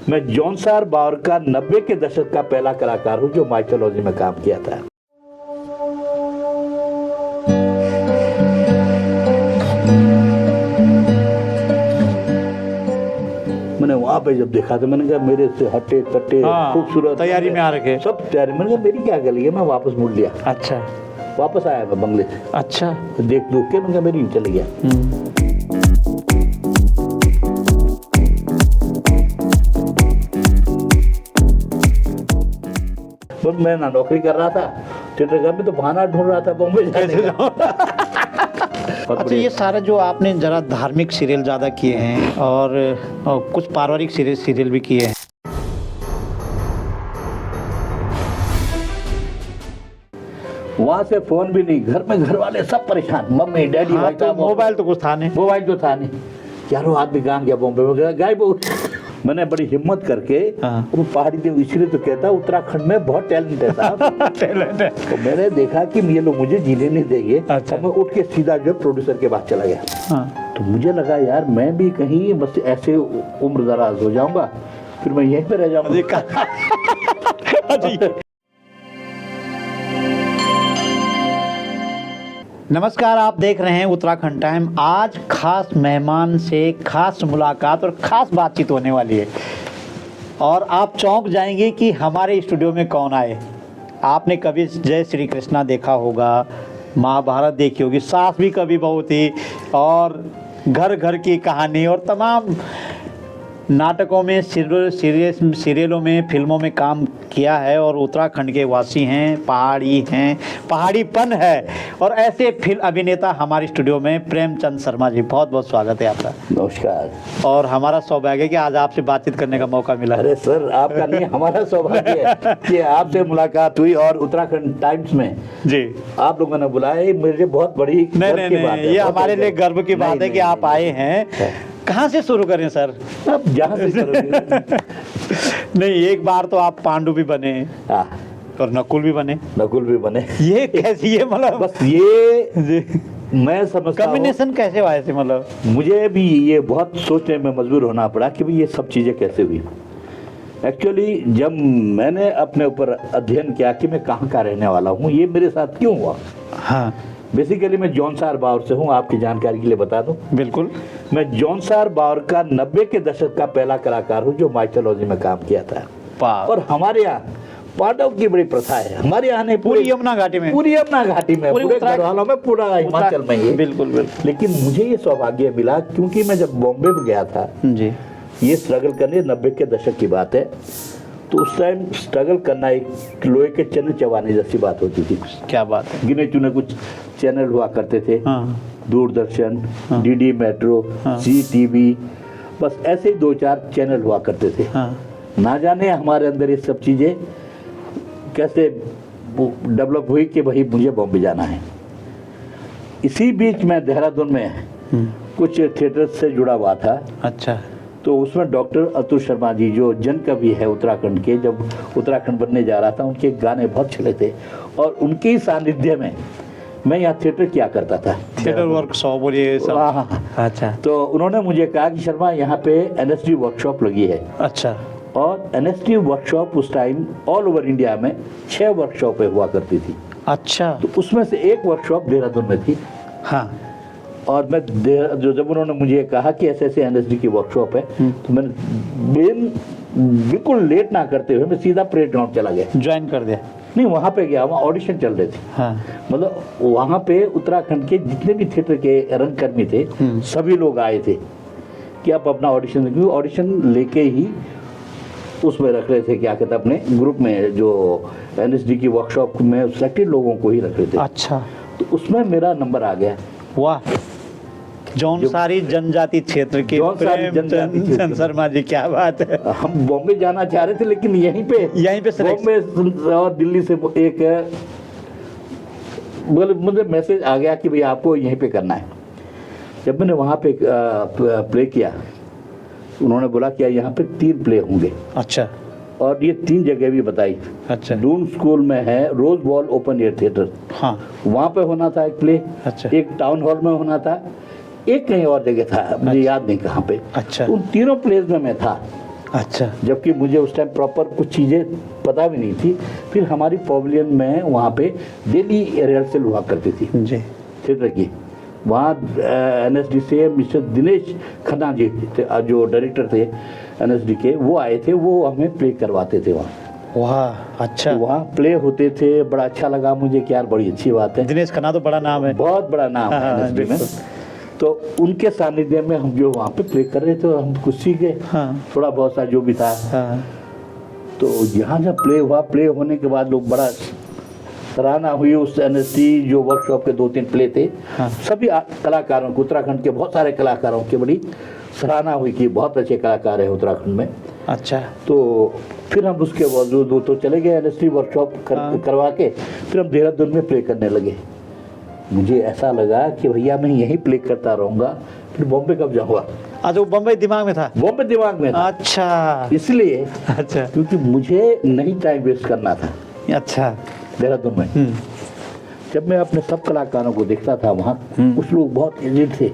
मैं जॉन सार बावर का 90 के दशक का पहला कलाकार हूँ जो माइथोलॉजी में काम किया था। मैंने वहां पे जब देखा तो मैंने कहा मेरे से हट्टे कट्टे खूबसूरत तैयारी में आ रखे सब तैयारी। मैंने कहा मेरी क्या गली है, मैं वापस मुड़ लिया। अच्छा, वापस आया मैं बंगले से। अच्छा, देख के मैंने कहा मेरी चले गया। बस मैं ना नौकरी कर रहा था थिएटर में, तो बहाना ढूंढ रहा था बॉम्बे जाने का। अच्छा, ये सारा जो आपने जरा धार्मिक सीरियल ज़्यादा किए हैं और कुछ पारिवारिक सीरियल भी किए हैं। वहाँ से फोन भी नहीं, घर में घर वाले सब परेशान, मम्मी डैडी। हाँ, तो मोबाइल तो कुछ था नहीं। मोबाइल तो था नहीं। यारो आदमी कहाँ गया, बॉम्बे में गया, गायब हो। मैंने बड़ी हिम्मत करके वो पहाड़ी देव, इसलिए तो कहता उत्तराखंड में बहुत टैलेंट है साहब। टैलेंट है। तो मैंने देखा कि ये लोग मुझे जीने नहीं देंगे। अच्छा। तो मैं उठ के सीधा जो प्रोड्यूसर के पास चला गया। हाँ। तो मुझे लगा यार मैं भी कहीं बस ऐसे उम्र दराज हो जाऊंगा, फिर मैं यहीं पे रह जाऊंगा। नमस्कार, आप देख रहे हैं उत्तराखंड टाइम। आज खास मेहमान से खास मुलाकात और खास बातचीत होने वाली है और आप चौंक जाएंगे कि हमारे स्टूडियो में कौन आए। आपने कभी जय श्री कृष्णा देखा होगा, महाभारत देखी होगी, सास भी कभी बहू थी और घर घर की कहानी और तमाम नाटकों में, सीरियलों में, फिल्मों में काम किया है और उत्तराखंड के वासी हैं, पहाड़ीपन है। और ऐसे फिल्म अभिनेता हमारे स्टूडियो में प्रेमचंद शर्मा जी, बहुत बहुत स्वागत है आपका। नमस्कार। और हमारा सौभाग्य है कि आज आपसे बातचीत करने का मौका मिला। अरे सर, आपका नहीं हमारा सौभाग्य है कि आपसे मुलाकात हुई और उत्तराखंड टाइम्स में जी आप लोगों ने बुलाया। मुझे बहुत बड़ी गर्व की बात है। ये हमारे लिए गर्व की बात है कि आप आए हैं। कहाँ से शुरू करें सर? अब जहाँ से नहीं, एक बार तो आप पांडु भी बने और नकुल भी बने। ये कैसी, ये मतलब बस ये मैं समझता हूँ कॉम्बिनेशन कैसे हुआ थे? मतलब मुझे भी ये बहुत सोचने में मजबूर होना पड़ा कि भाई ये सब चीज़ें कैसे हुई। एक्चुअली जब मैंने अपने ऊपर अध्ययन किया कि मैं कहाँ का रहने वाला हूँ, ये मेरे साथ क्यों हुआ। हाँ, बेसिकली मैं जॉन सार बावर से हूँ, आपकी जानकारी के लिए बता दूं। बिल्कुल। मैं जॉन सार बावर का 90 के दशक का पहला कलाकार हूँ जो माइथोलॉजी में काम किया था। और हमारे यहाँ पांडव की बड़ी प्रथा है। हमारे यहाँ नहीं, पूरी यमुना घाटी में, पूरे घरवालों में, पूरा हिमाचल में ही। बिल्कुल। लेकिन मुझे ये सौभाग्य मिला क्योंकि मैं जब बॉम्बे में गया था जी, ये स्ट्रगल करने, 90 के दशक की बात है, तो उस टाइम स्ट्रगल करना एक लोहे के चने चबाने जैसी बात होती थी। क्या बात है। गिने चुने कुछ चैनल हुआ करते थे। दूरदर्शन, डीडी मेट्रो, जी टीवी, बस ऐसे ही 2-4 चैनल हुआ करते थे। ना जाने हमारे अंदर ये सब चीज़ें कैसे डेवलप हुई कि भाई मुझे बॉम्बे जाना है। इसी बीच मैं देहरादून में कुछ थिएटर से जुड़ा हुआ था। अच्छा। तो उसमें डॉक्टर अतुल शर्मा जी जो जन कवि है उत्तराखंड के, जब उत्तराखंड बनने जा रहा था उनके गाने बहुत चले थे और उनके ही सानिध्य में मैं यहाँ थिएटर किया करता था। थिएटर वर्कशॉप और ये सब। हाँ। अच्छा। तो उन्होंने मुझे कहा कि शर्मा यहाँ पे एनएसडी वर्कशॉप लगी है। अच्छा। और एनएसडी वर्कशॉप उस टाइम ऑल ओवर इंडिया में 6 वर्कशॉपें हुआ करती थी। अच्छा। तो उसमें से एक वर्कशॉप देहरादून में थी। हाँ। और मैं जब उन्होंने मुझे कहा कि ऐसे एनएसडी की वर्कशॉप है, तो मैंने बिल्कुल लेट ना करते हुए मैं सीधा परेड ग्राउंड चला गया, ज्वाइन कर दिया। नहीं, वहाँ पे गया, वहाँ ऑडिशन चल रहे थे। हाँ। मतलब वहाँ पे उत्तराखंड के जितने भी थिएटर के रंगकर्मी थे सभी लोग आए थे कि आप अपना ऑडिशन लेके ही उसमें रख रहे थे, क्या कहते अपने ग्रुप में, जो एनएसडी की वर्कशॉप में सिलेक्टेड लोगों को ही रख रहे थे। अच्छा। तो उसमें मेरा नंबर आ गया। वाह। जौनसारी जनजाति क्षेत्र के प्रेमचंद शर्मा जी, क्या बात है। हम बॉम्बे जाना चाह रहे थे लेकिन यहीं पे बॉम्बे और दिल्ली से एक मुझे मैसेज आ गया कि भाई आपको यहीं पे करना है। जब मैंने वहाँ पे प्ले किया, उन्होंने बोला कि यहाँ पे 3 प्ले होंगे। अच्छा। और ये 3 जगह भी बताई। अच्छा। डून स्कूल में है Rose Bowl open air theatre, हाँ, वहाँ पे होना था एक प्ले। अच्छा। एक टाउन हॉल में होना था, एक कहीं और जगह था, मुझे याद नहीं कहाँ पे। अच्छा। उन तीनों प्लेस में मैं था। अच्छा जबकि मुझे उस टाइम प्रॉपर कुछ चीज़ें पता भी नहीं थी। फिर हमारी पवेलियन में वहाँ पे डेली रिहर्सल हुआ करती थी जी। थिएटर की। वहाँ NSD से मिस्टर दिनेश खन्ना जी थे, जो डायरेक्टर थे NSD के, वो आए थे, वो हमें प्ले करवाते थे वहाँ। वाह, अच्छा। तो वहाँ प्ले होते थे, बड़ा अच्छा लगा मुझे कि यार बड़ी अच्छी बात है। दिनेश खन्ना तो बड़ा नाम है, बहुत बड़ा नाम है हाँ, NSD में। बिल्कुल। तो उनके सानिध्य में हम जो वहाँ पे प्ले कर रहे थे, हम कुछ सीखे, हाँ। थोड़ा बहुत सा जो भी था। हाँ। तो यहाँ जब प्ले हुआ, प्ले होने के बाद लोग बड़ा सराहना हुई उस NSD जो वर्कशॉप के 2-3 प्ले थे। हाँ। सभी कलाकारों को, उत्तराखंड के बहुत सारे कलाकारों की बड़ी सराहना हुई कि बहुत अच्छे कलाकार है उत्तराखंड में। अच्छा। तो फिर हम उसके बावजूद तो चले गए NSD वर्कशॉप करवा के, फिर हम देहरादून में प्ले करने लगे। मुझे ऐसा लगा कि भैया मैं यहीं प्ले करता रहूँगा, फिर बॉम्बे कब जाऊँगा। आज वो बम्बई दिमाग में था? बॉम्बे दिमाग में था। अच्छा, इसलिए अच्छा, क्योंकि मुझे नहीं टाइम वेस्ट करना था अच्छा। देहरादून में। जब मैं अपने सब कलाकारों को देखता था वहाँ, कुछ लोग बहुत एजेड थे।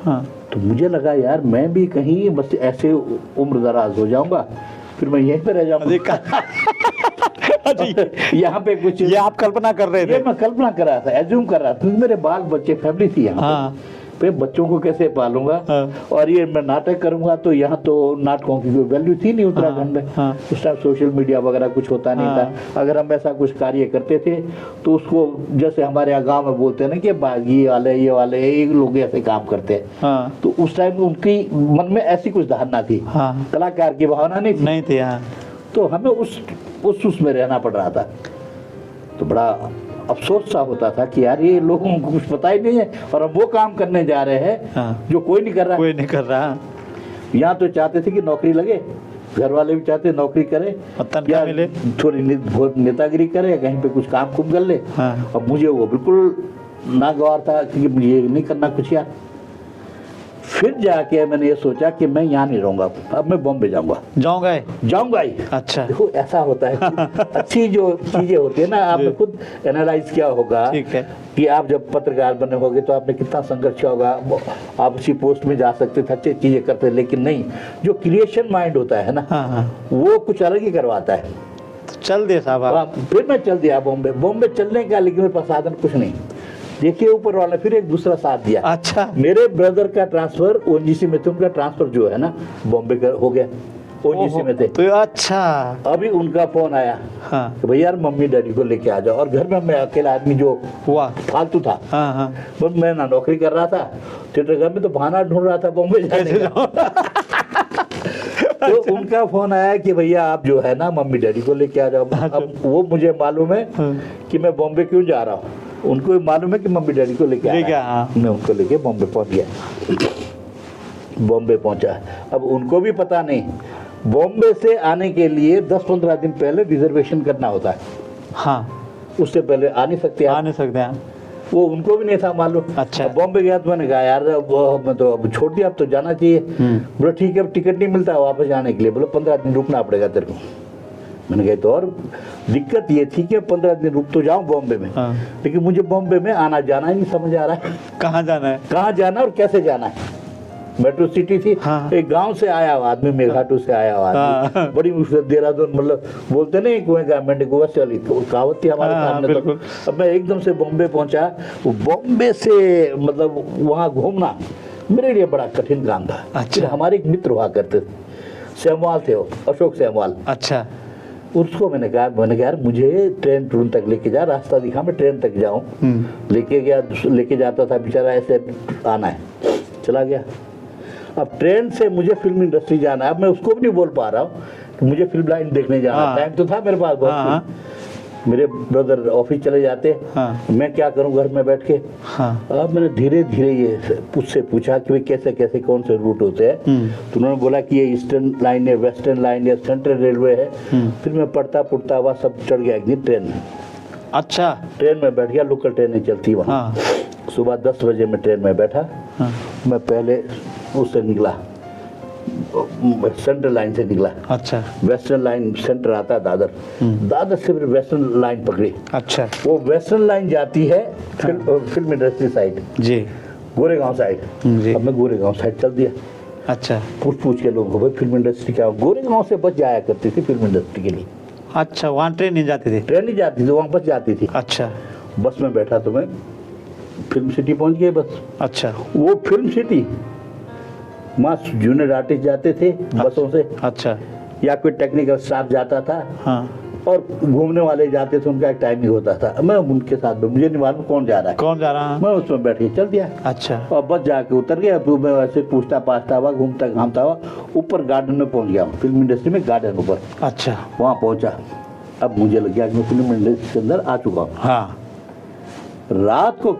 हाँ। तो मुझे लगा यार मैं भी कहीं बस ऐसे उम्र दराज हो जाऊंगा, फिर मैं यहीं पे रह जाऊंगा। यहाँ पे कुछ, ये आप कल्पना कर रहे थे? ये मैं कल्पना कर रहा था, एज्यूम कर रहा था, क्योंकि मेरे बाल बच्चे फैमिली थी यहाँ हाँ। पे बच्चों को कैसे पालूंगा। हाँ। और ये मैं नाटक करूंगा, तो यहाँ तो नाटकों की कोई वैल्यू थी नहीं उत्तराखंड में। हाँ। उस टाइम सोशल मीडिया वगैरह कुछ होता नहीं हाँ। था। अगर हम ऐसा कुछ कार्य करते थे तो उसको, जैसे हमारे यहाँ गाँव में बोलते हैं ना कि ये वाले एक लोग ऐसे काम करते हैं। हाँ। तो उस टाइम उनकी मन में ऐसी कुछ धारणा थी, हाँ। कलाकार की भावना नहीं थी। नहीं थे। हाँ। तो हमें उसमें रहना पड़ रहा था। तो बड़ा अफसोस सा होता था कि यार ये लोगों को कुछ पता ही नहीं है, और हम वो काम करने जा रहे हैं हाँ। जो कोई नहीं कर रहा। कोई नहीं कर रहा। यहाँ तो चाहते थे कि नौकरी लगे, घर वाले भी चाहते नौकरी करे, तनख्वाह मिले, थोड़ी नेतागिरी करे, कहीं पे कुछ काम कुम कर ले। हाँ। अब मुझे वो बिल्कुल नागवार था कि मुझे ये नहीं करना कुछ यार। फिर जाके मैंने ये सोचा कि मैं यहाँ नहीं रहूँगा, अब मैं बॉम्बे जाऊँगा ही। अच्छा। देखो ऐसा होता है, अच्छी जो चीजें होती है ना, आपने खुद एनालाइज किया होगा। ठीक है। कि आप जब पत्रकार बने होगे तो आपने कितना संघर्ष किया होगा। आप उसी पोस्ट में जा सकते थे, अच्छी चीजें करते, लेकिन नहीं, जो क्रिएशन माइंड होता है ना, हाँ। वो कुछ अलग ही करवाता है। चल दिए साहब आप? फिर मैं चल दिया बॉम्बे चलने का, लेकिन मेरे पास साधन कुछ नहीं। देखिए ऊपर वाला फिर एक दूसरा साथ दिया। अच्छा। मेरे ब्रदर का ट्रांसफर ONGC में थे, उनका ट्रांसफर जो है ना बॉम्बे का हो गया, ONGC में थे। तो अच्छा। अभी उनका फोन आया, हाँ। कि भैया यार मम्मी डैडी को लेके आ जाओ, और घर में मैं अकेला आदमी जो हुआ फालतू था। हाँ। हाँ। बस मैं ना नौकरी कर रहा था थिएटर घर में, तो बहाना ढूंढ रहा था बॉम्बे जाने का। तो उनका फोन आया कि भैया आप जो है ना मम्मी डैडी को लेके आ जाओ। अब वो मुझे मालूम है कि मैं बॉम्बे क्यों जा रहा हूँ, उनको मालूम है कि मम्मी डैडी को लेके आया। मैं उनको लेके बॉम्बे पहुंच गया। बॉम्बे पहुंचा, अब उनको भी पता नहीं, बॉम्बे से आने के लिए 10-15 दिन पहले रिजर्वेशन करना होता है। हाँ। उससे पहले आ नहीं सकते आप। वो उनको भी नहीं था मालूम। अच्छा। बॉम्बे गया तो मैंने कहा यार मैं तो अब छोड़ दिया, अब तो जाना चाहिए। बोला ठीक है, अब टिकट नहीं मिलता वापस जाने के लिए। बोलो 15 दिन रुकना पड़ेगा तेरे को। मैंने कहा तो और दिक्कत ये थी कि 15 दिन रुक तो जाऊं बॉम्बे में। हाँ। लेकिन मुझे बॉम्बे में आना जाना ही नहीं समझ आ रहा है, कहाँ जाना और कैसे जाना है। मेट्रो सिटी थी। हाँ। एक गांव से आया हुआ आदमी, मेघाटू से आया हुआ आदमी। हाँ। बड़ी मुश्किल, देहरादून मतलब बोलते नहीं कुएं का गोवा से वाली तो कहावत थी हमारे सामने। तो अब मैं एकदम से बॉम्बे पहुंचा। बॉम्बे से मतलब वहाँ घूमना मेरे लिए बड़ा कठिन काम था। अच्छा। हमारे एक मित्र हुआ करते थे, सेमवाल थे वो, अशोक सेमवाल। अच्छा। उसको मैंने कहा यार मुझे ट्रेन टून तक लेके जा, रास्ता दिखा, मैं ट्रेन तक जाऊं। लेके जाता था बेचारा, ऐसे आना है, चला गया। अब ट्रेन से मुझे फिल्म इंडस्ट्री जाना है। अब मैं उसको भी नहीं बोल पा रहा हूँ कि मुझे फिल्म लाइन देखने जाना। टाइम तो था मेरे पास बहुत। मेरे ब्रदर ऑफिस चले जाते। मैं क्या करूं घर में बैठ के। अब मैंने धीरे धीरे ये उससे पूछा कि भाई कैसे कैसे कौन से रूट होते हैं। तो उन्होंने बोला कि ये ईस्टर्न लाइन है, वेस्टर्न लाइन है, सेंट्रल रेलवे है। फिर मैं पढ़ता पढ़ता हुआ सब चढ़ गया एक दिन ट्रेन में। अच्छा। ट्रेन में बैठ गया, लोकल ट्रेनें चलती वहाँ। सुबह 10 बजे में ट्रेन में बैठा। मैं पहले उससे निकला, सेंट्रल लाइन से निकला। अच्छा। वेस्टर्न लाइन सेंटर आता है दादर, दादर से फिर वेस्टर्न लाइन पकड़ी। अच्छा। वो वेस्टर्न लाइन जाती है फिल्म इंडस्ट्री साइड जी, गोरेगांव साइड। अब मैं गोरेगांव साइड चल दिया। अच्छा पूछ के लोगों को भाई फिल्म इंडस्ट्री क्या, गोरे गांव से बस जाया करती थी फिल्म इंडस्ट्री के लिए। अच्छा, वहाँ ट्रेन नहीं जाती थी? ट्रेन नहीं जाती थी, वहाँ बस जाती थी। अच्छा बस में बैठा तो मैं फिल्म सिटी पहुंच गए बस। अच्छा वो फिल्म सिटी वहाँ जूनियर आर्टिस्ट जाते थे बसों से, अच्छा या कोई टेक्निकल स्टाफ जाता था, हाँ, और घूमने वाले जाते थे, उनका एक टाइमिंग होता था। मैं उनके साथ में, मुझे नहीं मालूम कौन जा रहा है, कौन जा रहा है? मैं उसमें बैठ के चल दिया। अच्छा और बस जाके उतर गया, फिर मैं वैसे पूछता पाछता हुआ, घूमता घामता हुआ ऊपर गार्डन में पहुंच गया, फिल्म इंडस्ट्री में गार्डन ऊपर। अच्छा वहाँ पहुंचा, अब मुझे लग गया कि मैं फिल्म इंडस्ट्री के अंदर आ चुका हूँ। हाँ, रात को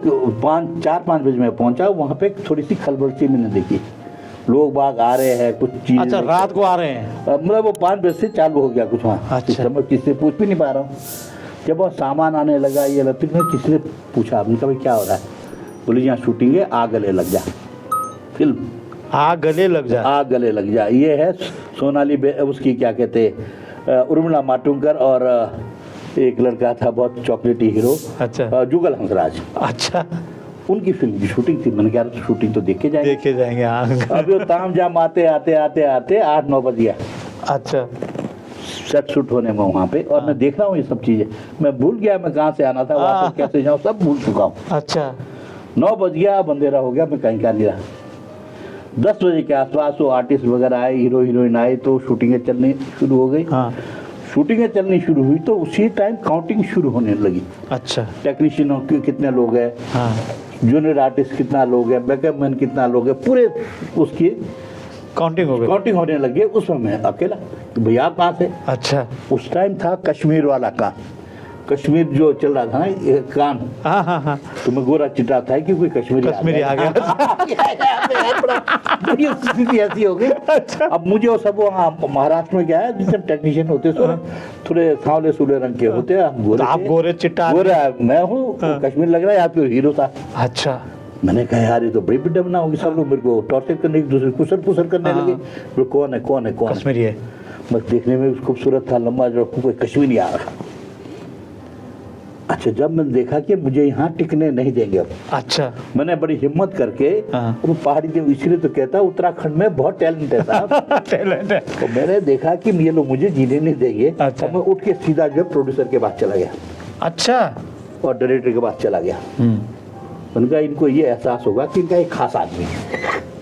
4-5 बजे मैं पहुंचा, वहाँ पे थोड़ी सी खलबल सी मैंने देखी, लोग बाग आ रहे हैं, कुछ चीज़। अच्छा, रात को आ रहे हैं? मतलब वो 5 बजे से चालू हो गया कुछ वहाँ। अच्छा। इस समय किससे पूछ भी नहीं पा रहा हूँ। जब वो सामान आने लगा, ये लगा, फिर मैं किसी से पूछा, आपने कहा भाई क्या हो रहा है? बोले यहाँ शूटिंग है, आ गले लग जा। फिल्म आ गले लग जा, आ गले लग जा, ये है सोनाली उसकी क्या कहते, उर्मिला मातोंडकर और एक लड़का था बहुत चॉकलेटी हीरो, अच्छा जुगल हंसराज, अच्छा, उनकी फिल्म की शूटिंग थी। मैंने कहा शूटिंग तो देख के जाएंगे। देखे जाएंगे, हाँ। अभी वो ताम जाम आते 8-9 बज गया अच्छा सेट शूट होने में वहाँ पे, और मैं देख रहा हूँ ये सब चीज़ें, मैं भूल गया मैं कहाँ से आना था, वापस कैसे जाऊँ, सब भूल चुका हूँ। अच्छा 9 बज गया, अब अंधेरा हो गया, मैं कहीं का नहीं रहा। 10 बजे के आसपास वो आर्टिस्ट वगैरह आए, हीरो हीरोइन आए, तो शूटिंगें चलनी शुरू हो गई। हाँ, शूटिंगें चलनी शुरू हुई तो उसी टाइम काउंटिंग शुरू होने लगी। अच्छा टेक्नीशियनों की कितने लोग हैं, हाँ, जूनियर आर्टिस्ट कितना लोग हैं, बैकअप मैन कितना लोग हैं, पूरे उसकी काउंटिंग हो गई। काउंटिंग होने लगी। उसमें मैं अकेला, तो भैया आप कहाँ से? अच्छा उस टाइम था कश्मीर वाला कान, कश्मीर जो चल रहा था ना ये कान, हाँ हाँ हाँ, तो मैं गोरा चिटा था कि कोई कश्मीरी आ गया। बड़ी स्थिति ऐसी हो गई। अब मुझे वो सब वहाँ महाराष्ट्र में क्या है, जिससे टेक्नीशियन होते हैं थोड़े सांवले सूले रंग के होते हैं, हम गोरे तो आप थे। गोरे चिट्टा? गोरा मैं हूँ, कश्मीर लग रहा है, यहाँ पे हीरो था। अच्छा मैंने कहा यार ये तो बड़ी बिड्डा बना होगी, सब लोग मेरे को टॉर्चर करने, एक दूसरे कुसर पुसर करने लगे, बोले कौन है कौन है कौन है? कश्मीरी है। बस देखने में भी खूबसूरत था, लंबा, जो कोई कश्मीरी आ रहा। अच्छा, जब मैंने देखा कि मुझे यहाँ टिकने नहीं देंगे अब, अच्छा मैंने बड़ी हिम्मत करके, वो पहाड़ी देव इसलिए तो कहता उत्तराखंड में बहुत टैलेंट है साहब। टैलेंट है। तो मैंने देखा कि ये लोग मुझे जीने नहीं देंगे। अच्छा। तो मैं उठ के सीधा जो है प्रोड्यूसर के पास चला गया अच्छा और डायरेक्टर के पास चला गया। उनका इनको ये एहसास होगा कि इनका एक खास आदमी है।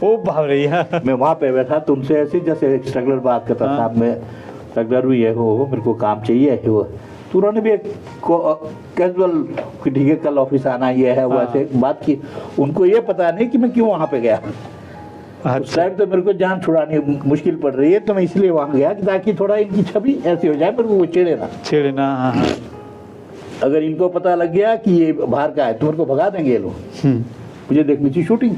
ओ बाप रे, हाँ। मैं वहाँ पे बैठा, तुमसे ऐसे जैसे एक स्ट्रगलर बात करता, साहब मैं स्ट्रगलर हुई है, हो मेरे को काम चाहिए है वो, तो उन्होंने भी एक कैजुअल कि ठीक है कल ऑफिस आना ये है, वो ऐसे बात की। उनको ये पता नहीं कि मैं क्यों वहाँ पे गया। उस टाइम तो मेरे को जान छुड़ानी मुश्किल पड़ रही है, तो मैं इसलिए वहाँ गया कि ताकि थोड़ा इनकी छवि ऐसी हो जाए, मेरे को वो छेड़े ना। हाँ हाँ। अगर इनको पता लग गया कि ये बाहर का है तो मेरे को भगा देंगे ये लोग। मुझे देखनी थी शूटिंग।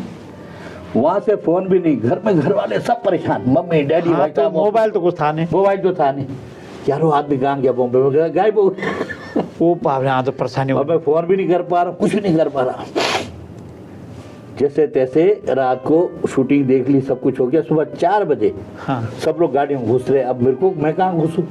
वहाँ से फोन भी नहीं, घर में घर वाले सब परेशान, मम्मी डैडी भाई तो मोबाइल तो कुछ था नहीं। मोबाइल तो था नहीं यार, वो आदमी कहाँ गया, बॉम्बे में गायब हो गया। वो बाप रे, हाँ तो परेशानी हो। और मैं फोन भी नहीं कर पा रहा, कुछ भी नहीं कर पा रहा। जैसे तैसे रात को शूटिंग देख ली, सब कुछ हो गया। सुबह 4 बजे हाँ सब लोग गाड़ी में घुस रहे। अब मेरे को, मैं कहाँ घुसूं,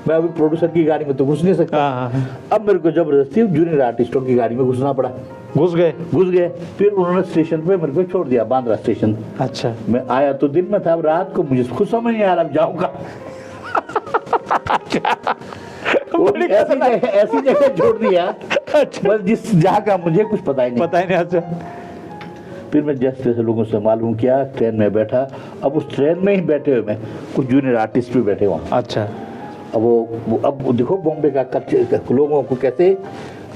मैं अभी प्रोड्यूसर की गाड़ी में तो घुस नहीं सकता। हाँ। अब मेरे को जबरदस्ती जूनियर आर्टिस्टों की गाड़ी में घुसना पड़ा। घुस गए। फिर उन्होंने स्टेशन पे मेरे को छोड़ दिया, बांद्रा स्टेशन। अच्छा मैं आया तो दिन में था, अब रात को मुझे खुद समझ नहीं आ रहा जाऊंगा। ऐसी जगह छोड़ दिया, बस जिस जहाँ का मुझे कुछ पता ही नहीं। अच्छा। फिर मैं जैसे लोगों से मालूम किया, ट्रेन में बैठा। अब उस ट्रेन में ही बैठे हुए मैं कुछ जूनियर आर्टिस्ट भी बैठे वहाँ। अच्छा। अब अब देखो बॉम्बे का कल्चर, लोगों को कैसे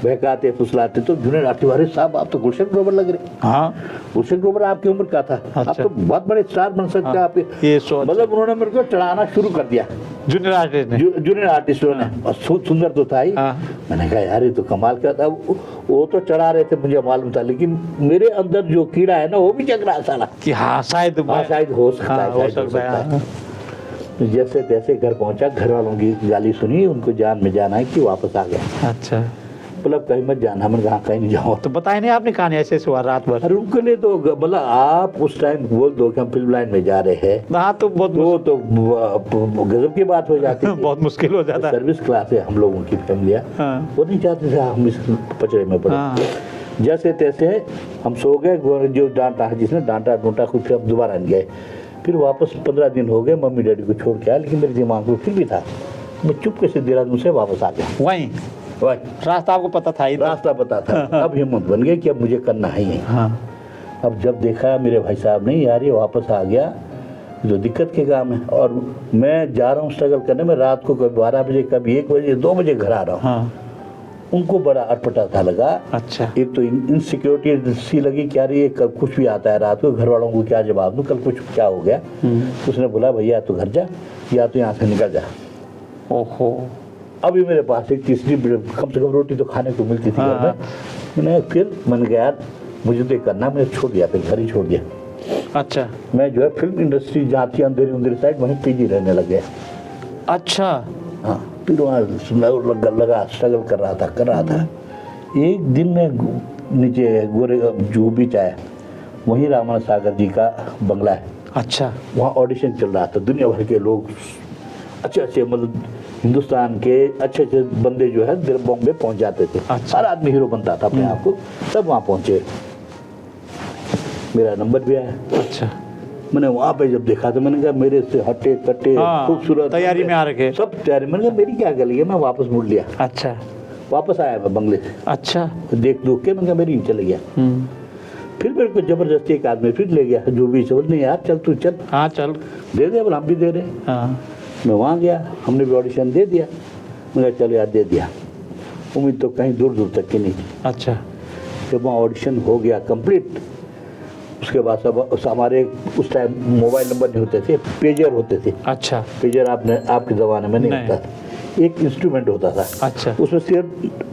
बहकाते फुसलाते। तो जूनियर आर्टिस्ट वाले साहब आप तो गुलशन ग्रोवर लग रहे। हाँ, गुलशन ग्रोवर आपकी उम्र का था। अच्छा। आप तो बहुत बड़े स्टार बन सकते हैं। आप ये सोच, मतलब उन्होंने मेरे को चढ़ाना शुरू कर दिया जूनियर आर्टिस्ट ने। जूनियर आर्टिस्टों ने। और सुंदर तो था ही। मैंने कहा यार ये तो कमाल का था। वो तो चढ़ा रहे थे, मुझे मालूम था, लेकिन मेरे अंदर जो कीड़ा है ना वो भी जग रहा साला कि हाँ शायद हो सकता है। जैसे तैसे घर पहुंचा, घर वालों की गाली सुनी, उनको जान में जाना है कि वापस आ गया। अच्छा। मतलब कहीं मत जाना, मैंने कहा कहीं नहीं जाओ। तो बताए नहीं आपने कहानी ऐसे हुआ रात भर? अरे उनके लिए तो मतलब आप उस टाइम बोल दो कि हम फिल्म लाइन में जा रहे हैं, हाँ तो बहुत तो गजब की बात हो जाती है। बहुत मुश्किल हो जाता है। सर्विस क्लास है हम लोगों की फैमिलियाँ, वो नहीं चाहते थे हम इस पचड़े में पड़े। जैसे तैसे हम सो गए। जो डांटा, जिसने डांटा डूंटा, कुछ हम दोबारा नहीं गए। फिर वापस 15 दिन हो गए, मम्मी डैडी को छोड़ के आया, लेकिन मेरे दिमाग में फिर भी था। मैं चुपके से देहरादून से वापस आ गया। वहीं रास्ता आपको पता था ही? रास्ता पता था। अब हिम्मत बन गई कि अब मुझे करना ही है। हाँ। अब जब देखा मेरे भाई साहब नहीं यार ये वापस आ गया, जो दिक्कत के काम है, और मैं जा रहा हूँ स्ट्रगल करने में, रात को कभी 12 बजे, कभी 1 बजे, 2 बजे घर आ रहा हूँ। हाँ। उनको बड़ा अटपटा था लगा। अच्छा। एक तो इनसिक्योरिटी सी लगी, क्या रही है, कल कुछ भी आता है रात को, घर वालों को क्या जवाब दूँ, कल कुछ क्या हो गया। उसने बोला भैया तो घर जा, या तो यहाँ से निकल जा। ओहो। अभी मेरे पास एक तीसरी कम से कम रोटी तो खाने को मिलती थी घर में। मैंने कहा यार मुझे तो करना, मैंने छोड़ दिया, फिर घर ही छोड़ दिया। अच्छा। मैं जो है फिल्म इंडस्ट्री जहाँ थी अंधेरी साइड, वहीं पीजी रहने लग गया। अच्छा। हाँ, फिर वहाँ लगा स्ट्रगल कर रहा था। एक दिन में नीचे गोरे जूहू बीच आया, वहीं रामानंद सागर जी का बंगला है। अच्छा। वहाँ ऑडिशन चल रहा था, दुनिया भर के लोग अच्छे मतलब हिंदुस्तान के अच्छे बंदे जो है बॉम्बे पहुँच जाते थे। अच्छा। हर आदमी हीरो बनता था अपने आप को, सब वहाँ पहुँचे। मेरा नंबर भी आया। अच्छा। मैंने वहाँ पे जब देखा तो मैंने कहा मेरे से हट्टे कट्टे खूबसूरत तैयारी में आ रखे सब तैयारी। मैंने कहा मेरी क्या गली है, मैं वापस मुड़ लिया। अच्छा। वापस आया मैं बंगले से। अच्छा। देख के मैंने कहा मेरी ही चले गया। फिर मेरे को जबरदस्ती एक आदमी फिर ले गया, जो भी बोल नहीं यार चल तू चल। हाँ चल दे दे, हम भी दे रहे। हाँ। मैं वहाँ गया, हमने भी ऑडिशन दे दिया। मैंने कहा चल यार दे दिया, उम्मीद तो कहीं दूर दूर तक की नहीं। अच्छा। जब वहाँ ऑडिशन हो गया कंप्लीट, उसके बाद सब हमारे उस टाइम मोबाइल नंबर नहीं होते थे, पेजर होते थे। अच्छा। पेजर आपके ज़माने में नहीं होता था, एक इंस्ट्रूमेंट होता था। अच्छा। उसमें सिर्फ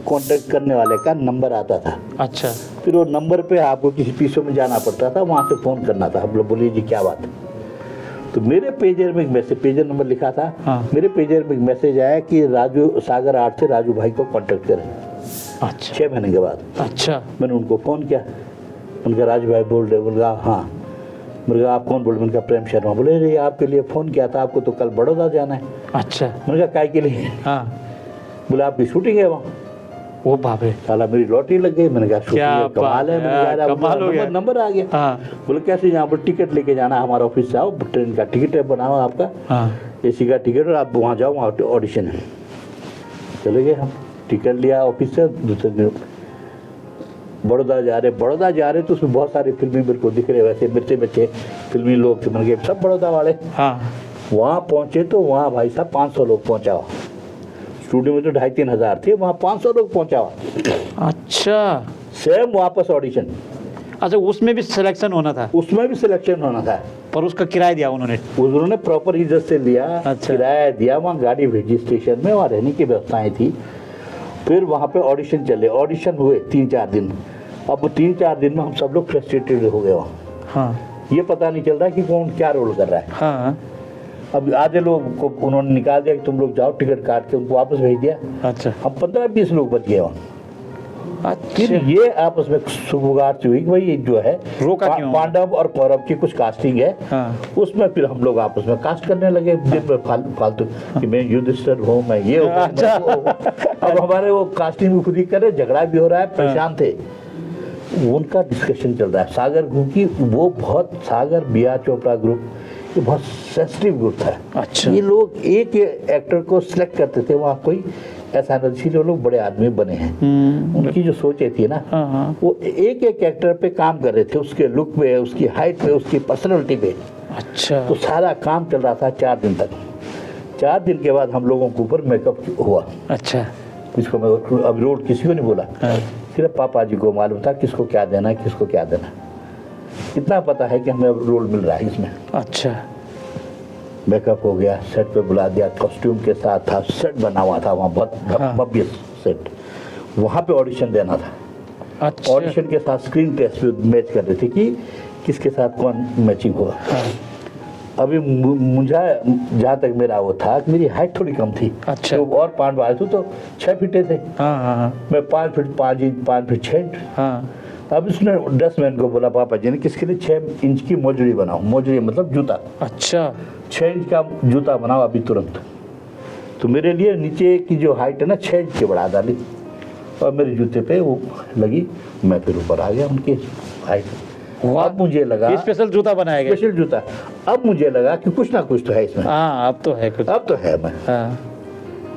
कांटेक्ट करने वाले का नंबर आता था। अच्छा। फिर वो नंबर पे आपको किसी पीछे में जाना पड़ता था, वहाँ से फ़ोन करना था। हम लोग बोलिए जी क्या बात है। तो मेरे पेजर में एक मैसेज, पेजर नंबर लिखा था। हाँ। मेरे पेजर में एक मैसेज आया कि राजू सागर आर्ट से राजू भाई को कांटेक्ट करें। अच्छा। 6 महीने के बाद। अच्छा। मैंने उनको फ़ोन किया, उनका राजू भाई बोल रहे। बोल कहा हाँ। मैंने कहा आप कौन बोल रहे? मैंने कहा प्रेम शर्मा। बोले रे आपके लिए फ़ोन किया था, आपको तो कल बड़ौदा जाना है। अच्छा। मैंने कहा काय के लिए? हाँ। बोले आपकी शूटिंग है वहाँ। वो बाबे साला मेरी लॉटरी लग गई। मैंने कहा शूटिंग है, कमाल है। मैंने कहा कमाल हो गया। नंबर आ गया। हाँ। बोले कैसे? यहाँ पर टिकट लेके जाना, हमारा ऑफिस से आओ, ट्रेन का टिकट है बनाओ आपका। हाँ। AC का टिकट, और आप वहाँ जाओ, वहाँ ऑडिशन है। चले गए हम, टिकट लिया ऑफिस से। दूसरे दिन बड़ौदा जा रहे तो उसमें बहुत सारे फिल्मी मेरे को दिख रहे, वैसे बच्चे फिल्मी लोग थे। मैंने कहा सब बड़ौदा वाले। हाँ। वहाँ पहुँचे तो वहाँ भाई साहब 500 लोग पहुँचा हुआ। स्टूडियो में तो 2,500-3 हज़ार थे, वहाँ 500 लोग पहुँचा हुआ। अच्छा। सेम वापस ऑडिशन। अच्छा, उसमें भी सिलेक्शन होना था? उसमें भी सिलेक्शन होना था, पर उसका किराया दिया उन्होंने प्रॉपर इज्जत से लिया। अच्छा। किराया दिया, वहाँ गाड़ी भेजी स्टेशन में, वहाँ रहने की व्यवस्थाएं थी। फिर वहाँ पे ऑडिशन चले, ऑडिशन हुए 3-4 दिन। अब 3-4 दिन में हम सब लोग फ्रस्ट्रेटेड हो गए वहाँ। हाँ। ये पता नहीं चल रहा कि कौन क्या रोल कर रहा है। हाँ। अब आधे लोग को उन्होंने निकाल दिया कि तुम लोग जाओ, टिकट काट के उनको वापस भेज दिया। अच्छा। हम 15-20 लोग बच गए वहाँ। फिर अच्छा। ये आपस में सुगबुगाहट हुई कि भाई ये जो है रोका क्यों? पांडव और कौरव की कुछ कास्टिंग है। हाँ। उसमें फिर हम लोग आपस में कास्ट करने लगे, दिन में फालतू कि मैं युधिष्ठिर हूँ, मैं ये हूँ, अच्छा। मैं वो हूँ। अब हमारे वो कास्टिंग भी खुद ही कर रहे, झगड़ा भी हो रहा है, परेशान थे। उनका डिस्कशन चल रहा है सागर ग्रुप की। वो बहुत सागर BR चोपड़ा ग्रुप ये बहुत सेंसिटिव ग्रुप था। अच्छा। ये लोग एक एक्टर को सिलेक्ट करते थे, वहाँ कोई ऐसा नहीं, इसीलिए लोग बड़े आदमी बने हैं। उनकी जो सोचें थी ना, हाँ। वो एक एक्टर पे काम कर रहे थे, उसके लुक पे, उसकी हाइट पे, उसकी पर्सनैलिटी पे। अच्छा। तो सारा काम चल रहा था 4 दिन तक। 4 दिन के बाद हम लोगों के ऊपर मेकअप हुआ। अच्छा। किसको मैं अब रोड किसी को नहीं बोला। हाँ। सिर्फ पापा जी को मालूम था किसको क्या देना है, किसको क्या देना। इतना पता है कि हमें अब रोल मिल रहा है इसमें। अच्छा। मेकअप हो गया, सेट पे बुला दिया, कॉस्ट्यूम के साथ था, सेट बना हुआ था वहाँ, बहुत भव्य सेट। वहाँ पे ऑडिशन देना था। अच्छा। ऑडिशन के साथ स्क्रीन टेस्ट भी मैच कर रहे थे कि किसके साथ कौन मैचिंग होगा। हाँ। अभी मुझे जहाँ तक मेरा वो था कि मेरी हाइट थोड़ी कम थी। अच्छा। तो और 5 बार तो 6 फीटे थे। हाँ। हाँ। मैं 5 फीट 5 इंच 5 फीट 6 इंच। हाँ। अब इसने ड्रेसमैन को बोला पापा जी ने किसके लिए 6 इंच की मोजड़ी बनाओ। मोजड़ी मतलब जूता। अच्छा। 6 इंच का जूता बनाओ अभी तुरंत। तो मेरे लिए नीचे की जो हाइट है ना 6 इंच की बढ़ा डाली, और मेरे जूते पे वो लगी। मैं फिर ऊपर आ गया उनकी हाइट। वाह। अब मुझे लगा स्पेशल जूता बनाया गया। स्पेशल जूता। अब मुझे लगा कि कुछ ना कुछ तो है इसमें। हाँ अब तो है कुछ। अब तो है मैं। हाँ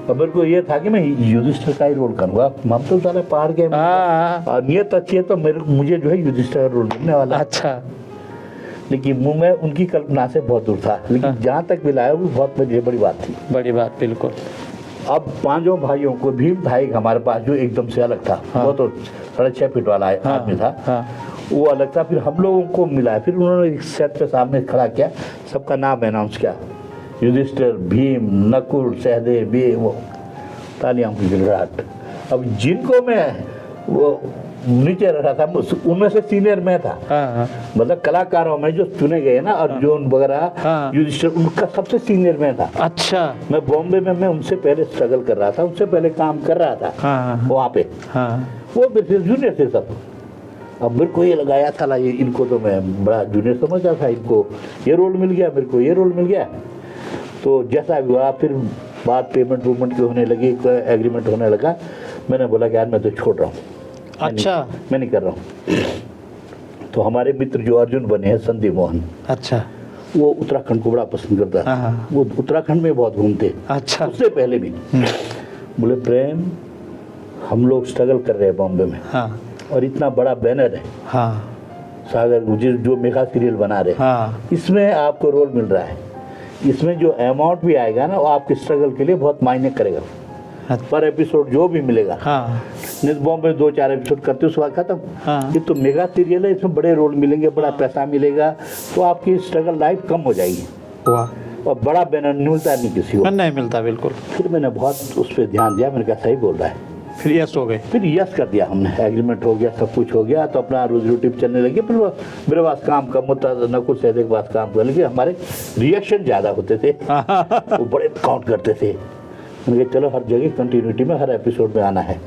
और मेरे को ये था कि मैं युधिष्ठिर का ही रोल करूंगा। हम तो सारे पहाड़ के हाँ। और नियत अच्छी है तो मुझे जो है युधिष्ठिर का रोल मिलने वाला है। अच्छा। लेकिन मैं उनकी कल्पना से बहुत दूर था, लेकिन जहाँ तक मिलाया वो बहुत मेरे लिए बड़ी बात थी। बड़ी बात, बिल्कुल। अब पांचों भाइयों को भीम था एक हमारे पास जो एकदम से अलग था। हाँ। वो तो 6.5 फीट वाला आदमी था। हाँ। वो अलग था। फिर हम लोगों को मिला, फिर उन्होंने एक सेट पे सामने खड़ा किया, सबका नाम अनाउंस किया, युधिष्ठिर, भीम, नकुल, सहदेव, ये वो, तालियां की गिड़गिड़ाहट। अब जिनको मैं वो नीचे रखा था उनमें से सीनियर मैं था। हाँ। मतलब कलाकारों में जो चुने गए ना, अर्जुन वगैरह, हाँ। युधिष्ठिर, उनका सबसे सीनियर मैं था। अच्छा। मैं बॉम्बे में मैं उनसे पहले स्ट्रगल कर रहा था, उनसे पहले काम कर रहा था। हाँ। वहाँ पे हाँ। वो मेरे से जूनियर थे सब। अब मेरे को ये लगाया था ये इनको तो मैं बड़ा जूनियर समझता था, इनको ये रोल मिल गया, मेरे को ये रोल मिल गया। तो जैसा भी हुआ, फिर बात पेमेंट वूमेंट की होने लगी, एग्रीमेंट होने लगा। मैंने बोला कि यार मैं तो छोड़ रहा हूँ। अच्छा। मैं नहीं कर रहा हूँ। तो हमारे मित्र जो अर्जुन बने हैं, संदीप मोहन, अच्छा। वो उत्तराखंड को बड़ा पसंद करता है। हाँ। वो उत्तराखंड में बहुत घूमते। अच्छा। उससे पहले भी बोले, प्रेम हम लोग स्ट्रगल कर रहे हैं बॉम्बे में, हाँ। और इतना बड़ा बैनर है हाँ। सागर जो मेगा सीरियल बना रहे, हाँ। इसमें आपको रोल मिल रहा है, इसमें जो अमाउंट भी आएगा ना वो आपके स्ट्रगल के लिए बहुत मायने करेगा। अच्छा। पर एपिसोड जो भी मिलेगा, हाँ। नहीं बॉम्बे 2-4 एपिसोड करते उसके बाद खत्म। हाँ। ये तो मेगा सीरियल है, इसमें बड़े रोल मिलेंगे, बड़ा पैसा मिलेगा, तो आपकी स्ट्रगल लाइफ कम हो जाएगी। वाह। और बड़ा बैनर नहीं मिलता नहीं किसी को। नहीं मिलता, बिल्कुल। फिर मैंने बहुत उस पर ध्यान दिया, मैंने कहा सही बोल रहा है। फिर यस हो गए। फिर यस कर दिया हमने, एग्रीमेंट हो गया, सब कुछ हो गया, तो अपना रोजी रोटी चलने लगी। फिर वो मेरे पास काम कम होता था, नकुल सहदेव के पास काम करने लगे। हमारे रिएक्शन ज़्यादा होते थे, वो बड़े काउंट करते थे। मैंने कहा चलो हर जगह कंटिन्यूटी में हर एपिसोड में आना है।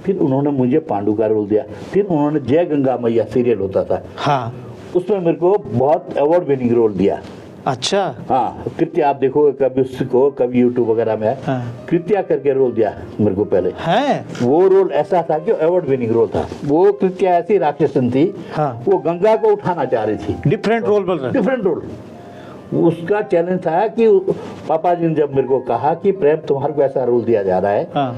फिर उन्होंने मुझे पांडु का रोल दिया। फिर उन्होंने जय गंगा मैया सीरियल होता था, हाँ। उसमें मेरे को बहुत अवार्ड विनिंग रोल दिया। अच्छा। हाँ, कृत्या आप देखोगे कभी उसको, कभी यूट्यूब वगैरह में है, हाँ। कृत्या करके रोल दिया मेरे को पहले। है। वो रोल ऐसा था कि अवार्ड विनिंग रोल था। वो कृत्या ऐसी राक्षसन थी, हाँ। वो गंगा को उठाना चाह रही थी। डिफरेंट रोल बोल रहे। Different role. उसका चैलेंज था कि पापा जी ने जब मेरे को कहा कि प्रेम तुम्हारे को ऐसा रोल दिया जा रहा है, हाँ।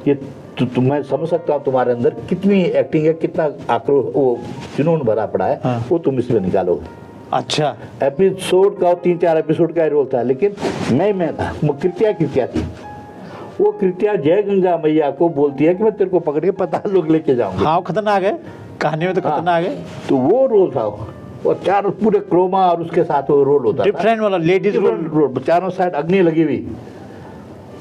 कि मैं समझ सकता हूँ तुम्हारे अंदर कितनी एक्टिंग है, कितना आक्रोश, वो जुनून भरा पड़ा है, हाँ। वो तुम इसमें निकालोगे। अच्छा। एपिसोड का 3-4 एपिसोड का रोल था, लेकिन मैं था, वो कृत्या थी। वो कृत्या जय गंगा मैया को बोलती है कि मैं तेरे को पकड़ के पताल लोग लेके जाऊंगा। हाँ, खतरनाक है, कहानी में तो खतरनाक है। तो वो रोल था, और चारों पूरे क्रोमा और उसके साथ वो रोल होता था, डिफरेंट वाला लेडीज रोल। चारों साइड अग्नि लगी हुई,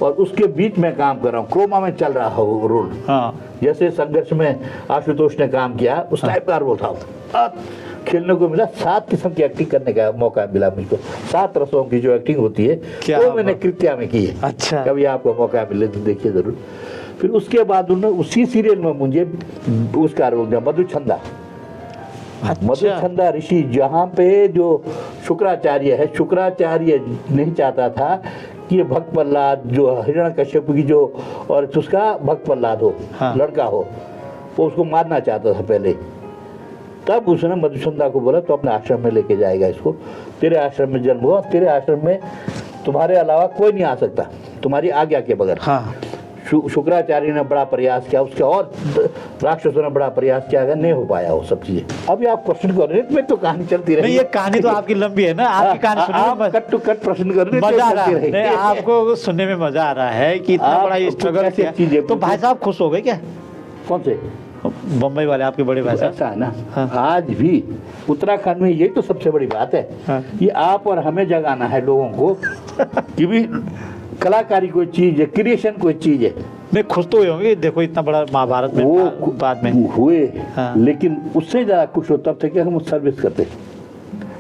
और उसके बीच में काम कर रहा हूँ, क्रोमा में चल रहा है वो रोल। हाँ। जैसे संघर्ष में आशुतोष ने काम किया, उस टाइप का रोल था। खेलने को मिला, 7 किस्म की एक्टिंग करने का मौका मिला मुझको। 7 रसों की जो एक्टिंग होती है वो मैंने कृत्या में की है। अच्छा। कभी आपको मौका मिले तो देखिए जरूर। फिर उसके बाद उन्होंने उसी सीरियल में मुझे उसका रोल दिया, मधुचंदा। अच्छा। मधुचंदा ऋषि, जहाँ पे जो शुक्राचार्य है, शुक्राचार्य नहीं चाहता था कि ये भक्त प्रहलाद जो हिरण्यकश्यप की जो और उसका भक्त प्रहलाद हो, हाँ। लड़का हो, वो उसको मारना चाहता था पहले। तब उसने मधुचंदा को बोला तो अपने आश्रम में लेके जाएगा इसको, तेरे आश्रम में जन्म हुआ, तेरे आश्रम में तुम्हारे अलावा कोई नहीं आ सकता तुम्हारी आज्ञा के बगैर। हाँ। शुक्राचार्य ने बड़ा प्रयास किया, उसके और राक्षसों ने बड़ा प्रयास किया, अगर नहीं हो पाया वो सब चीजें। अभी आप क्वेश्चन कर रहे हैं, तो कहानी चलती रही। नहीं, ये कहानी तो आपकी लंबी है ना, आपकी कहानी सुनने आप में कट टू कट प्रश्न कर रहे हैं, मजा आ रहा चलती है। नहीं, रही। आपको सुनने में मजा आ रहा है कि इतना आप बड़ा कुछ स्ट्रगल ऐसी किया। चीजें तो भाई साहब खुश हो गए क्या? कौन से? बम्बई वाले आपके बड़े भाई साहब। ऐसा है ना, हाँ। आज भी उत्तराखंड में यही तो सबसे बड़ी बात है। हाँ। ये आप और हमें जगाना है लोगों को कि भी कलाकारी कोई चीज है, क्रिएशन कोई चीज है। नहीं, खुश तो हुए होंगे, देखो इतना बड़ा महाभारत में वो बाद में हुए, हाँ। लेकिन उससे ज्यादा खुश होता थे कि हम सर्विस करते,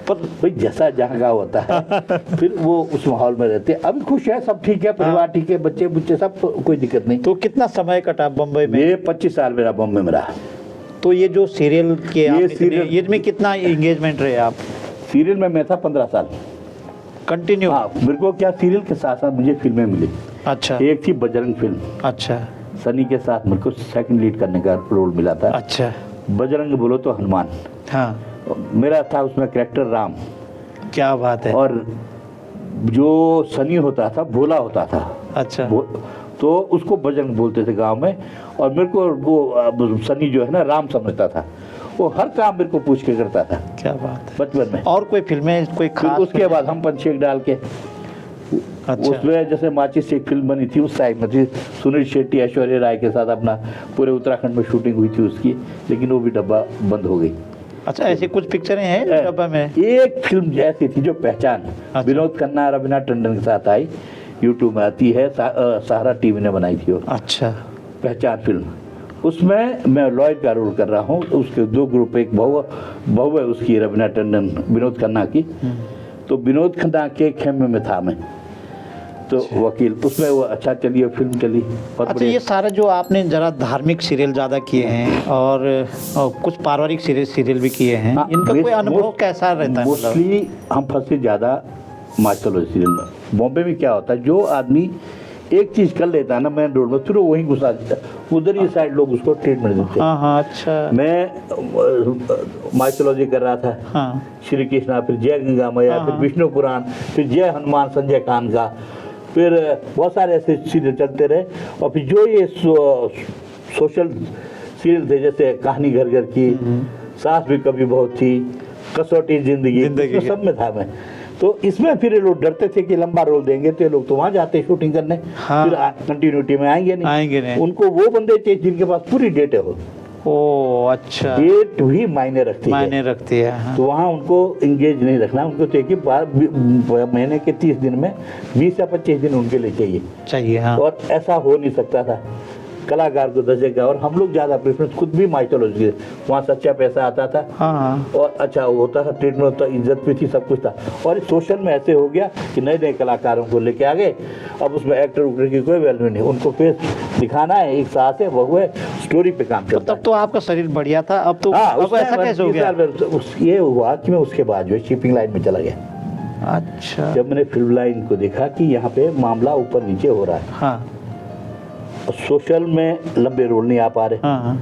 पर भाई जैसा जहाँ का होता है फिर वो उस माहौल में रहते। अभी खुश है, सब ठीक है, परिवार ठीक है, बच्चे बुच्चे सब, कोई दिक्कत नहीं। तो कितना समय कटा बम्बई में? ये 25 साल मेरा बॉम्बे में रहा। तो ये जो सीरियल के सीरियल- ये में कितना एंगेजमेंट रहे आप? सीरियल में मैं था 15 साल कंटिन्यू? हाँ, मेरे को क्या सीरियल के साथ साथ मुझे फिल्में मिली। अच्छा। एक थी बजरंग फिल्म, अच्छा। सनी के साथ मेरे को सेकंड लीड करने का रोल मिला था। अच्छा। बजरंग बोलो तो हनुमान, हाँ। मेरा था उसमें कैरेक्टर राम, क्या बात है। और जो सनी होता था भोला होता था। अच्छा। तो उसको बजरंग बोलते थे गांव में, और मेरे को वो सनी जो है ना राम समझता था, वो हर काम मेरे को पूछ के करता था। क्या बात है। बचपन में। और कोई फिल्में कोई फिर खास? उसके बाद हम पंचेक डाल के, अच्छा। उसमें जैसे माचिस से एक फिल्म बनी थी उस टाइम में थी, सुनील शेट्टी ऐश्वर्या राय के साथ अपना पूरे उत्तराखंड में शूटिंग हुई थी उसकी, लेकिन वो भी डब्बा बंद हो गई। अच्छा, ऐसी कुछ पिक्चरें हैं डब्बा में? एक फिल्म ऐसी थी जो पहचान, अच्छा। विनोद खन्ना रवीना टंडन के साथ आई, यूट्यूब में आती है, सहारा टीवी ने बनाई थी वो। अच्छा। पहचान फिल्म, उसमें मैं लॉयड का रोल कर रहा हूँ। उसके दो ग्रुप, एक बहू है उसकी रवीना टंडन विनोद खन्ना की, तो विनोद खन्ना के खेमे में था मैं, तो वकील, उसमें वो अच्छा चली, फिल्म चली बहुत अच्छा, बढ़िया। ये सारा जो आपने जरा धार्मिक सीरियल ज़्यादा किए हैं और कुछ पारिवारिक सीरियल भी किए हैं, हाँ, इनका कोई अनुभव कैसा रहता है? मोस्टली हम फंसे ज़्यादा मार्शल सीरियल में। बॉम्बे में क्या होता है, जो आदमी एक चीज़ कर लेता है ना मेन रोड में, फिर वो वहीं घुसा देता है, उधर ही साइड लोग उसको ट्रीटमेंट देते हैं। हाँ हाँ। अच्छा। मैं माइथोलॉजी कर रहा था, हाँ श्री कृष्णा, फिर जय गंगा मैया, हाँ, फिर विष्णु पुराण, फिर जय हनुमान संजय खान का, फिर बहुत सारे ऐसे सीरियल चलते रहे। और फिर जो ये सोशल सीरियल थे, जैसे कहानी घर घर की, सास भी कभी बहुत थी, कसौटी जिंदगी, इसमें सब में था मैं। तो इसमें फिर ये लोग डरते थे कि लंबा रोल देंगे तो ये लोग तो वहाँ जाते शूटिंग करने, हाँ। फिर कंटिन्यूटी में आएंगे नहीं। उनको वो बंदे चाहिए जिनके पास पूरी डेट है। ओ अच्छा, डेट भी मायने रखती है। हाँ। तो वहाँ उनको इंगेज नहीं रखना, उनको चाहिए कि महीने के 30 दिन में 20 या 25 दिन उनके लिए चाहिए। हाँ। और ऐसा हो नहीं सकता था, कलाकार को दर्जेगा। और हम लोग ज़्यादा प्रेफरेंस खुद भी माइथोलॉजी, वहाँ सच्चा पैसा आता था। हाँ। और अच्छा होता था, ट्रीटमेंट होता, इज्जत भी थी, सब कुछ था। और इस सोशल में ऐसे हो गया कि नए नए कलाकारों को लेके आ गए, अब उसमें एक्टर उक्टर की कोई वैल्यू नहीं, उनको फेस दिखाना है, एक सास है, बहू है, स्टोरी पे काम करता है। तब तो आपका शरीर बढ़िया था, अब तो अब ऐसा कैसे हो गया? ये हुआ कि मैं उसके बाद जो है शिपिंग लाइन में चला गया। अच्छा। जब मैंने फिल्म लाइन को देखा कि यहाँ पे मामला ऊपर नीचे हो रहा है, हाँ। सोशल में लंबे रोल नहीं आ पा रहे, हाँ।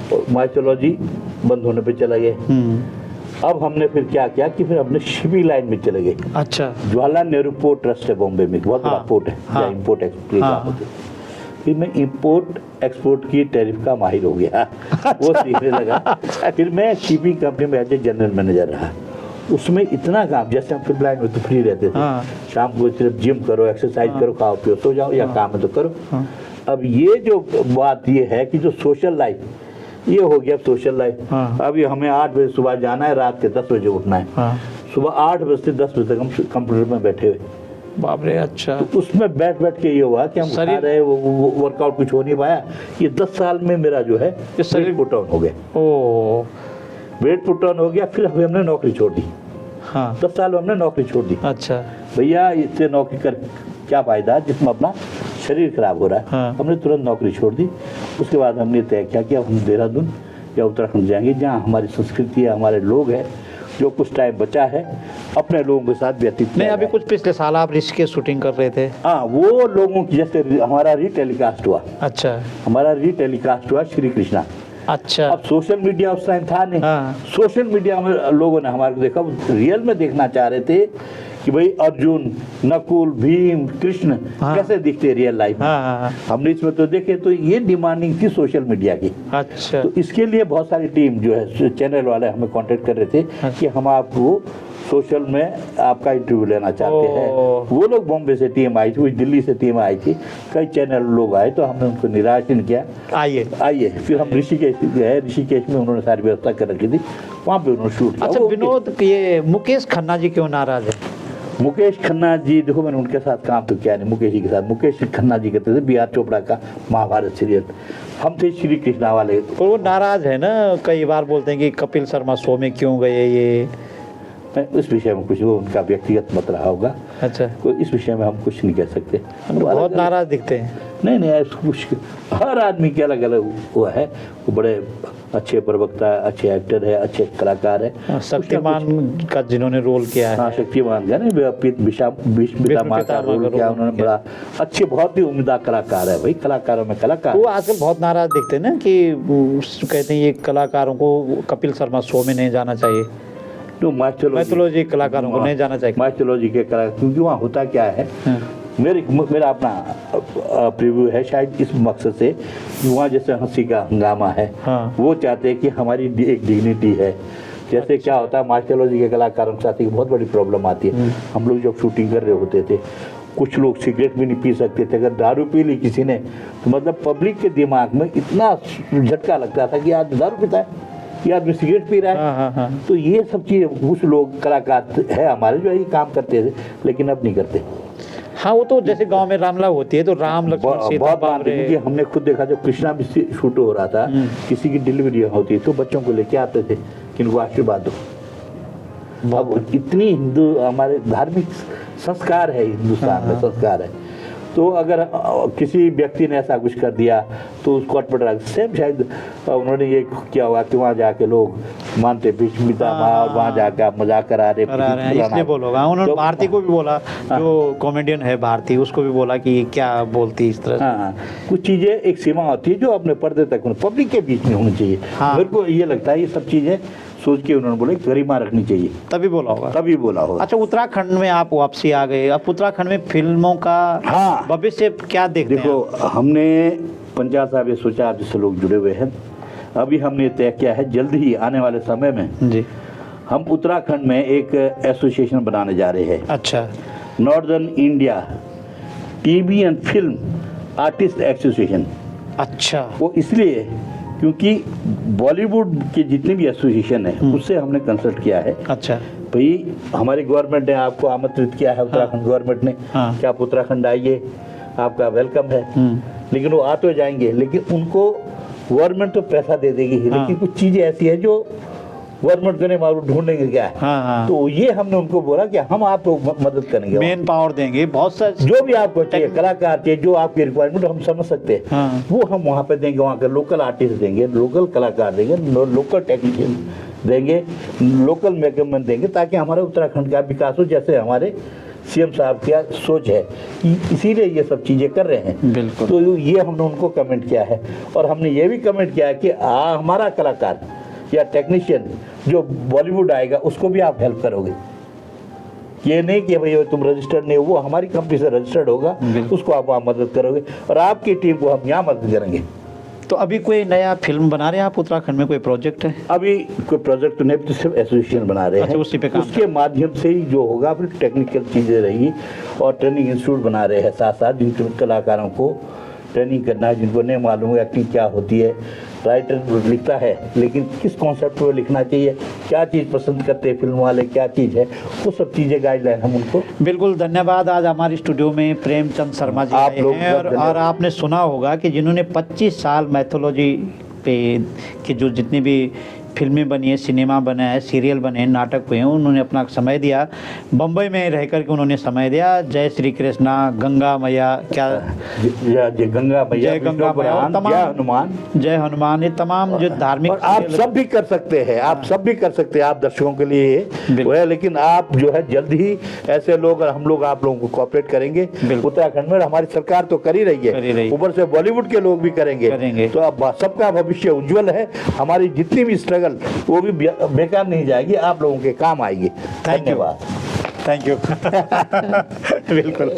तो माइथोलॉजी बंद होने पे चला गए। अब हमने फिर क्या किया कि फिर हमने शिपिंग लाइन में चले गए। अच्छा। जवाहरलाल नेहरू पोर्ट ट्रस्ट है बॉम्बे में, बहुत बड़ा पोर्ट है, हाँ। इम्पोर्ट एक्सपोर्ट हाँ। होते। फिर मैं इम्पोर्ट एक्सपोर्ट की टैरिफ का माहिर हो गया, वो सीखने लगा। फिर मैं शिपिंग कंपनी में एज ए जनरल मैनेजर रहा। उसमें इतना काम, जैसे हम फिल्म लाइन में तो फ्री रहते थे, हाँ। शाम को सिर्फ जिम करो, एक्सरसाइज करो, खाओ पियो सो जाओ, या काम है तो करो। अब ये जो बात ये है कि जो सोशल लाइफ, ये हो गया सोशल लाइफ। हाँ। अभी हमें 8 बजे सुबह जाना है, रात के 10 बजे उठना है। हाँ। सुबह 8 बजे से 10 बजे तक हम कंप्यूटर में बैठे हुए। बाप रे। अच्छा। तो उसमें बैठ बैठ के ये हुआ कि हम खा रहे, वो वर्कआउट कुछ हो नहीं पाया। ये 10 साल में मेरा जो है शरीर पुट ऑन हो गया। ओ, वेट पुट ऑन हो गया। फिर अभी हमने नौकरी छोड़ दी। हाँ। 10 साल में हमने नौकरी छोड़ दी। अच्छा। भैया इससे नौकरी कर क्या फायदा जिसमें अपना शरीर खराब हो रहा है। हाँ। हमने तुरंत नौकरी छोड़ दी। उसके बाद हमने तय किया कि अब हम देहरादून या उत्तराखंड जाएंगे, जहाँ हमारी संस्कृति है, हमारे लोग हैं, जो कुछ टाइम बचा है अपने लोगों के साथ व्यतीत नहीं, अभी कुछ पिछले साल आप ऋषिकेश शूटिंग कर रहे थे। हाँ, वो लोगों की, जैसे हमारा रीटेलीकास्ट हुआ। अच्छा। हमारा रीटेलीकास्ट हुआ श्री कृष्णा। अच्छा। अब सोशल मीडिया उस टाइम था नहीं। हाँ। सोशल मीडिया में लोगों ने हमारे को देखा, रियल में देखना चाह रहे थे कि भाई अर्जुन, नकुल, भीम, कृष्ण हाँ। कैसे दिखते रियल लाइफ में। हाँ। हमने इसमें तो देखे, तो ये डिमांडिंग थी सोशल मीडिया की। अच्छा। तो इसके लिए बहुत सारी टीम जो है चैनल वाले हमें कांटेक्ट कर रहे थे कि हम आपको सोशल में आपका इंटरव्यू लेना चाहते हैं। वो लोग बॉम्बे से टीम आई थी, दिल्ली से टीम आई थी, कई चैनल लोग आए, तो हमने उनको निराश नहीं किया, आइए। फिर हम ऋषिकेश गए। ऋषिकेश में उन्होंने सारी व्यवस्था कर रखी थी, वहाँ पे उन्होंने शूट किया। अच्छा विनोद, ये मुकेश खन्ना जी क्यों नाराज है? मुकेश खन्ना जी, देखो मैंने उनके साथ काम तो किया नहीं, मुकेश जी के साथ। मुकेश खन्ना जी कहते थे बी.आर. चोपड़ा का महाभारत सीरियल, हम थे श्री कृष्णा वाले। और वो नाराज है ना, कई बार बोलते हैं कि कपिल शर्मा शो में क्यों गए ये। इस विषय में कुछ, वो उनका व्यक्तिगत मत रहा होगा। अच्छा। तो इस विषय में हम कुछ नहीं कह सकते। बहुत नाराज दिखते हैं। नहीं, ऐसा कुछ, हर आदमी के अलग अलग हुआ है। वो बड़े अच्छे प्रवक्ता, अच्छे एक्टर है, अच्छे कलाकार है। शक्तिमान का जिन्होंने रोल किया है। हाँ, शक्तिमान का नहीं, पितामह का रोल किया उन्होंने, बड़ा अच्छे, बहुत ही उम्दा कलाकार है भाई, कलाकारों में कलाकार। वो आजकल बहुत नाराज दिखते हैं ना, कि कहते हैं ये कलाकारों को कपिल शर्मा शो में नहीं जाना चाहिए। तो माइथोलॉजी कलाकारों को नहीं जाना चाहिए। माइथोलॉजी के कलाकार, क्योंकि वहाँ होता क्या है, मेरा अपना प्रीव्यू है शायद इस मकसद से कि वहाँ जैसे हंसी का हंगामा है, वो चाहते हैं कि हमारी एक डिग्निटी है। जैसे क्या होता है, माइथोलॉजी के कलाकारों के साथ एक बहुत बड़ी प्रॉब्लम आती है। हम लोग जब शूटिंग कर रहे होते थे, कुछ लोग सिगरेट भी नहीं पी सकते थे। अगर दारू पी ली किसी ने तो मतलब पब्लिक के दिमाग में इतना झटका लगता था कि आज दारू पीता है, ये आदमी सिगरेट पी रहा है। तो ये सब चीज़ कुछ लोग कलाकार है हमारे जो ये काम करते थे, लेकिन अब नहीं करते। हाँ, वो तो जैसे गांव में रामला होती है तो राम लक्ष्मण सीता बहुत मानते हैं, क्योंकि हमने खुद देखा जब कृष्णा भी शूट हो रहा था, किसी की डिलीवरी होती तो बच्चों को लेके आते थे कि इनको आशीर्वाद दो। अब इतनी हिंदू हमारे धार्मिक संस्कार है, हिंदुस्तान में संस्कार है। तो अगर किसी व्यक्ति ने ऐसा कुछ कर दिया तो उसको अटपटा सेम शायद उन्होंने ये किया हुआ कि वहाँ जाके लोग मानते भीष्मिता और वहाँ जाके आप मजाक करा रहे हैं, इसलिए बोलोगा। उन्होंने भारती को भी बोला, जो कॉमेडियन है भारती, उसको भी बोला कि क्या बोलती इस तरह। हाँ, कुछ चीज़ें एक सीमा होती है जो अपने पर्दे तक पब्लिक के बीच में होनी चाहिए। मेरे को ये लगता है ये सब चीज़ें सोच के उन्होंने बोले गरिमा रखनी चाहिए, तभी बोला होगा, तभी बोला होगा। अच्छा, उत्तराखंड में आप वापसी आ गए, अब उत्तराखंड में फिल्मों का भविष्य क्या देखते हैं? देखो, हमने पंचायत साहब ये सोचा, आप जैसे लोग जुड़े हुए हैं, अभी हमने तय किया है जल्द ही आने वाले समय में जी हम उत्तराखंड में एक एसोसिएशन बनाने जा रहे हैं। अच्छा, northern India TV and film artist association. अच्छा, वो इसलिए क्योंकि बॉलीवुड के जितने भी एसोसिएशन है उससे हमने कंसल्ट किया है। अच्छा, भाई हमारी गवर्नमेंट ने आपको आमंत्रित किया है, उत्तराखंड गवर्नमेंट ने कि आप उत्तराखंड आइए, आपका वेलकम है। लेकिन वो आ तो जाएंगे, लेकिन उनको गवर्नमेंट तो पैसा दे देगी, लेकिन कुछ चीज़ें ऐसी है जो गवर्नमेंट को नहीं मालूम, ढूंढेंगे क्या है। तो ये हमने उनको बोला कि हम आपको मदद करेंगे, मेन पावर देंगे, बहुत सा जो भी आपको चाहिए, कलाकार चाहिए, जो आपकी रिक्वायरमेंट हम समझ सकते हैं वो हम वहाँ पे देंगे। वहाँ के लोकल आर्टिस्ट देंगे, लोकल कलाकार देंगे, लोकल टेक्नीशियन देंगे, लोकल मेकअपमैन देंगे, ताकि हमारे उत्तराखंड का विकास हो। जैसे हमारे सीएम साहब की सोच है कि इसीलिए ये सब चीज़ें कर रहे हैं। बिल्कुल। तो ये हमने उनको कमेंट किया है, और हमने ये भी कमेंट किया है कि हमारा कलाकार या टेक्नीशियन जो बॉलीवुड आएगा उसको भी आप हेल्प करोगे। ये नहीं कि भाई तुम रजिस्टर्ड नहीं हो, वो हमारी कंपनी से रजिस्टर्ड होगा, उसको आप वहाँ मदद करोगे, और आपकी टीम को हम यहाँ मदद करेंगे। तो अभी कोई नया फिल्म बना रहे हैं आप उत्तराखंड में, कोई प्रोजेक्ट है? अभी कोई प्रोजेक्ट नहीं, तो सिर्फ एसोसिएशन बना रहे हैं। उसी पे काम उसके माध्यम से ही जो होगा फिर टेक्निकल चीज़ें रहेगी, और ट्रेनिंग इंस्टीट्यूट बना रहे हैं साथ साथ, जिन कलाकारों को ट्रेनिंग करना है, जिनको नहीं मालूम है एक्टिंग क्या होती है। राइटर लिखता है, लेकिन किस कॉन्सेप्ट पर लिखना चाहिए, क्या चीज़ पसंद करते हैं फिल्म वाले, क्या चीज़ है, वो सब चीज़ें गाइडलाइन हम उनको। बिल्कुल, धन्यवाद। आज हमारे स्टूडियो में प्रेमचंद शर्मा जी आए हैं, और आपने सुना होगा कि जिन्होंने 25 साल मैथोलॉजी पे के जो जितनी भी फिल्में बनी है, सिनेमा बना है, सीरियल बने हैं, नाटक हुए हैं, उन्होंने अपना समय दिया, बम्बई में रह कर के उन्होंने समय दिया। जय श्री कृष्णा, गंगा मैया, क्या जय गंगा मैया, जय गंगा मैया, तमाम हनुमान, जय हनुमान, ये तमाम जो धार्मिक, आप सब भी कर सकते हैं, आप सब भी कर सकते हैं, आप दर्शकों के लिए वो है। लेकिन आप जो है जल्द ही ऐसे लोग, हम लोग आप लोगों को कोऑपरेट करेंगे उत्तराखंड में। हमारी सरकार तो कर ही रही है, ऊपर से बॉलीवुड के लोग भी करेंगे। तो अब सबका भविष्य उज्जवल है। हमारी जितनी भी स्ट्रगल वो भी बेकार नहीं जाएगी, आप लोगों के काम आएगी। धन्यवाद। Thank you. बिल्कुल।